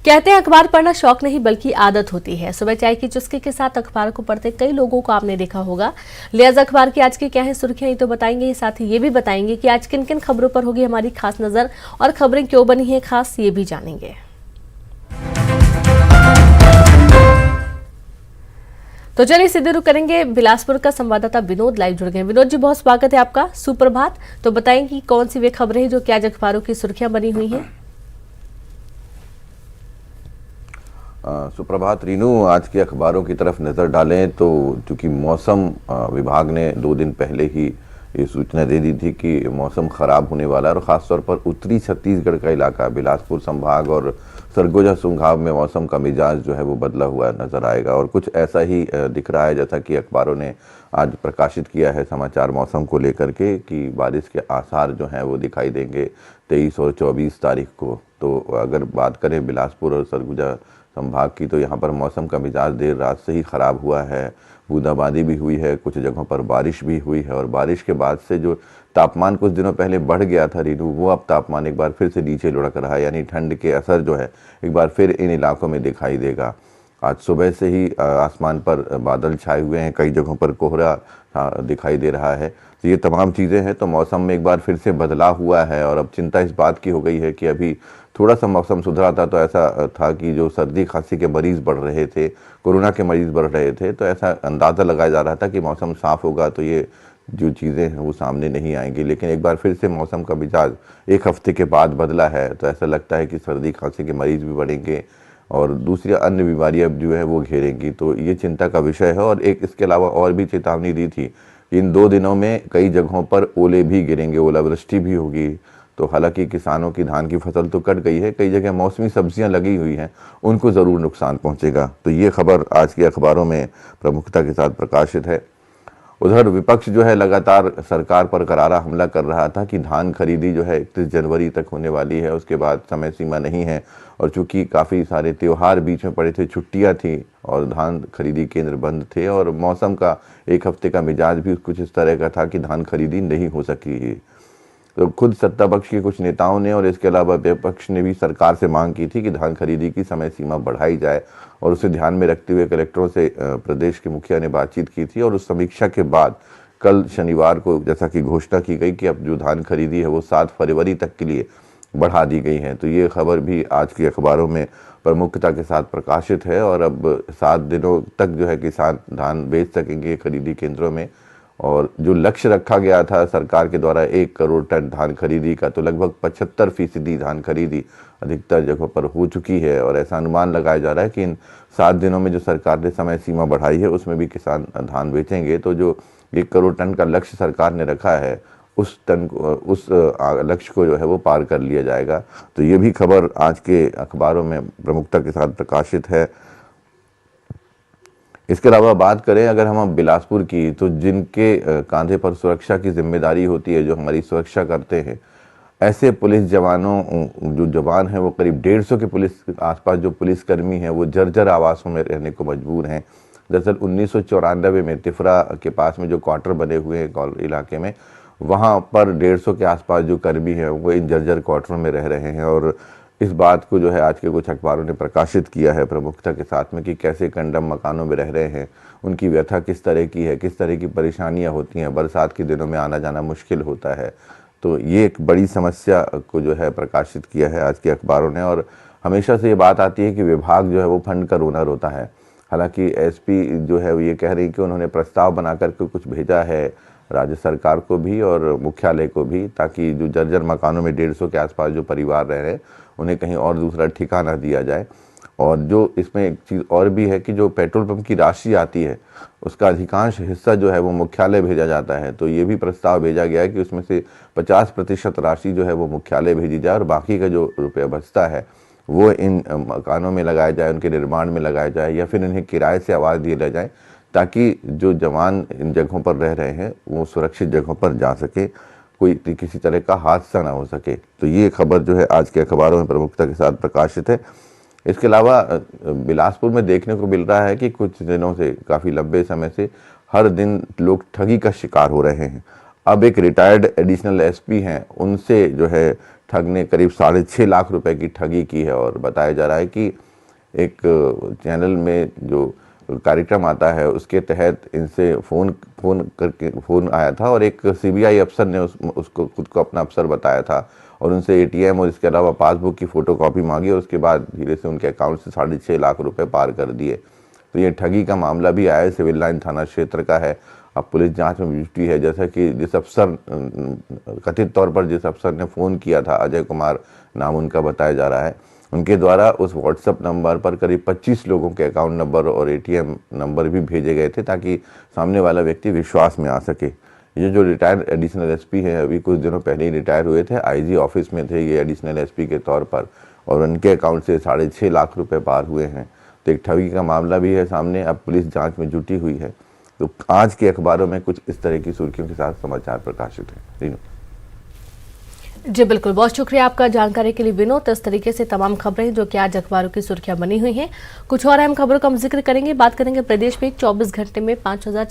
कहते हैं अखबार पढ़ना शौक नहीं बल्कि आदत होती है। सुबह चाय की चुस्की के साथ अखबार को पढ़ते कई लोगों को आपने देखा होगा। लिहाजा अखबार की आज की क्या है सुर्खियां, ये तो बताएंगे, साथ ही ये भी बताएंगे कि आज किन किन खबरों पर होगी हमारी खास नजर और खबरें क्यों बनी है खास, ये भी जानेंगे। तो चलिए सीधे रुक करेंगे, बिलासपुर का संवाददाता विनोद लाइव जुड़ गए। विनोद जी, बहुत स्वागत है आपका, सुप्रभात। तो बताएं कि कौन सी वे खबरें हैं जो कि आज अखबारों की सुर्खियां बनी हुई हैं। सुप्रभात रीनू, आज के अखबारों की तरफ नज़र डालें तो चूंकि मौसम विभाग ने 2 दिन पहले ही ये सूचना दे दी थी कि मौसम ख़राब होने वाला है और ख़ासतौर पर उत्तरी छत्तीसगढ़ का इलाका, बिलासपुर संभाग और सरगुजा संभाग में मौसम का मिजाज जो है वो बदला हुआ नज़र आएगा। और कुछ ऐसा ही दिख रहा है जैसा कि अखबारों ने आज प्रकाशित किया है समाचार मौसम को लेकर के कि बारिश के आसार जो हैं वो दिखाई देंगे 23 और 24 तारीख को। तो अगर बात करें बिलासपुर और सरगुजा संभाग की, तो यहाँ पर मौसम का मिजाज देर रात से ही ख़राब हुआ है। बूंदाबांदी भी हुई है, कुछ जगहों पर बारिश भी हुई है और बारिश के बाद से जो तापमान कुछ दिनों पहले बढ़ गया था रीनू, वो अब तापमान एक बार फिर से नीचे लुढ़क रहा है। यानी ठंड के असर जो है एक बार फिर इन इलाकों में दिखाई देगा। आज सुबह से ही आसमान पर बादल छाए हुए हैं, कई जगहों पर कोहरा दिखाई दे रहा है। तो ये तमाम चीज़ें हैं, तो मौसम में एक बार फिर से बदलाव हुआ है और अब चिंता इस बात की हो गई है कि अभी थोड़ा सा मौसम सुधरा था तो ऐसा था कि जो सर्दी खांसी के मरीज़ बढ़ रहे थे, कोरोना के मरीज़ बढ़ रहे थे, तो ऐसा अंदाज़ा लगाया जा रहा था कि मौसम साफ़ होगा तो ये जो चीज़ें हैं वो सामने नहीं आएंगी। लेकिन एक बार फिर से मौसम का मिजाज 1 हफ्ते के बाद बदला है, तो ऐसा लगता है कि सर्दी खांसी के मरीज़ भी बढ़ेंगे और दूसरी अन्य बीमारियां जो है वो घेरेंगी। तो ये चिंता का विषय है। और एक इसके अलावा और भी चेतावनी दी थी, इन 2 दिनों में कई जगहों पर ओले भी गिरेंगे, ओलावृष्टि भी होगी। तो हालांकि किसानों की धान की फसल तो कट गई है, कई जगह मौसमी सब्जियां लगी हुई हैं, उनको ज़रूर नुकसान पहुंचेगा। तो ये खबर आज के अखबारों में प्रमुखता के साथ प्रकाशित है। उधर विपक्ष जो है लगातार सरकार पर करारा हमला कर रहा था कि धान खरीदी जो है 31 जनवरी तक होने वाली है, उसके बाद समय सीमा नहीं है। और चूंकि काफ़ी सारे त्यौहार बीच में पड़े थे, छुट्टियां थी और धान खरीदी केंद्र बंद थे और मौसम का 1 हफ्ते का मिजाज भी कुछ इस तरह का था कि धान खरीदी नहीं हो सकी। तो खुद सत्ता पक्ष के कुछ नेताओं ने और इसके अलावा विपक्ष ने भी सरकार से मांग की थी कि धान खरीदी की समय सीमा बढ़ाई जाए और उसे ध्यान में रखते हुए कलेक्टरों से प्रदेश के मुखिया ने बातचीत की थी। और उस समीक्षा के बाद कल शनिवार को जैसा कि घोषणा की गई कि अब जो धान खरीदी है वो 7 फरवरी तक के लिए बढ़ा दी गई है। तो ये खबर भी आज के अखबारों में प्रमुखता के साथ प्रकाशित है और अब 7 दिनों तक जो है किसान धान बेच सकेंगे खरीदी केंद्रों में। और जो लक्ष्य रखा गया था सरकार के द्वारा 1 करोड़ टन धान खरीदी का, तो लगभग 75% धान खरीदी अधिकतर जगहों पर हो चुकी है। और ऐसा अनुमान लगाया जा रहा है कि इन 7 दिनों में जो सरकार ने समय सीमा बढ़ाई है उसमें भी किसान धान बेचेंगे। तो जो 1 करोड़ टन का लक्ष्य सरकार ने रखा है उस लक्ष्य को जो है वो पार कर लिया जाएगा। तो ये भी खबर आज के अखबारों में प्रमुखता के साथ प्रकाशित है। इसके अलावा बात करें अगर हम बिलासपुर की, तो जिनके कांधे पर सुरक्षा की जिम्मेदारी होती है, जो हमारी सुरक्षा करते हैं, ऐसे पुलिस जवानों जो जवान हैं वो करीब 150 के पुलिस आसपास जो पुलिसकर्मी हैं वो जर्जर आवासों में रहने को मजबूर हैं। दरअसल 1994 में तिफरा के पास में जो क्वार्टर बने हुए हैं इलाके में, वहाँ पर 150 के आसपास जो कर्मी हैं वो इन जर्जर क्वार्टरों में रह रहे हैं। और इस बात को जो है आज के कुछ अखबारों ने प्रकाशित किया है प्रमुखता के साथ में कि कैसे कंडम मकानों में रह रहे हैं, उनकी व्यथा किस तरह की है, किस तरह की परेशानियां होती हैं, बरसात के दिनों में आना जाना मुश्किल होता है। तो ये एक बड़ी समस्या को जो है प्रकाशित किया है आज के अखबारों ने। और हमेशा से ये बात आती है कि विभाग जो है वो फंड का रोना रोता है। हालांकि एसपी जो है वो ये कह रही कि उन्होंने प्रस्ताव बना करके कुछ भेजा है राज्य सरकार को भी और मुख्यालय को भी, ताकि जो जर्जर मकानों में 150 के आसपास जो परिवार रह रहे हैं उन्हें कहीं और दूसरा ठिकाना दिया जाए। और जो इसमें एक चीज़ और भी है कि जो पेट्रोल पंप की राशि आती है उसका अधिकांश हिस्सा जो है वो मुख्यालय भेजा जाता है। तो ये भी प्रस्ताव भेजा गया है कि उसमें से 50% राशि जो है वो मुख्यालय भेजी जाए और बाकी का जो रुपया बचता है वो इन मकानों में लगाया जाए, उनके निर्माण में लगाया जाए या फिर इन्हें किराए से आवाज़ दिया जाए, ताकि जो जवान इन जगहों पर रह रहे हैं वो सुरक्षित जगहों पर जा सके, कोई किसी तरह का हादसा ना हो सके। तो ये खबर जो है आज के अखबारों में प्रमुखता के साथ प्रकाशित है। इसके अलावा बिलासपुर में देखने को मिल रहा है कि कुछ दिनों से, काफ़ी लंबे समय से हर दिन लोग ठगी का शिकार हो रहे हैं। अब एक रिटायर्ड एडिशनल एसपी हैं, उनसे जो है ठग ने करीब 6.5 लाख रुपए की ठगी की है। और बताया जा रहा है कि एक चैनल में जो कार्यक्रम आता है उसके तहत इनसे फ़ोन आया था और एक सीबीआई अफसर ने उसको खुद को अपना अफसर बताया था और उनसे एटीएम और इसके अलावा पासबुक की फ़ोटोकॉपी मांगी और उसके बाद धीरे से उनके अकाउंट से 6.5 लाख रुपए पार कर दिए। तो ये ठगी का मामला भी आया, सिविल लाइन थाना क्षेत्र का है। अब पुलिस जांच में जुटी है। जैसा कि जिस अफसर, कथित तौर पर जिस अफसर ने फ़ोन किया था, अजय कुमार नाम उनका बताया जा रहा है, उनके द्वारा उस व्हाट्सएप नंबर पर करीब 25 लोगों के अकाउंट नंबर और एटीएम नंबर भी भेजे गए थे ताकि सामने वाला व्यक्ति विश्वास में आ सके। ये जो रिटायर्ड एडिशनल एसपी हैं, अभी कुछ दिनों पहले ही रिटायर हुए थे, आईजी ऑफिस में थे ये एडिशनल एसपी के तौर पर, और उनके अकाउंट से 6.5 लाख रुपए पार हुए हैं। तो एक ठगी का मामला भी है सामने। अब पुलिस जांच में जुटी हुई है। तो आज के अखबारों में कुछ इस तरह की सुर्खियों के साथ समाचार प्रकाशित है। रीनू जी बिल्कुल, बहुत शुक्रिया आपका जानकारी के लिए विनोद। इस तरीके से तमाम खबरें जो कि आज अखबारों की सुर्खियां बनी हुई हैं। कुछ और अहम खबरों का हम जिक्र करेंगे। बात करेंगे प्रदेश में 24 घंटे में 5,000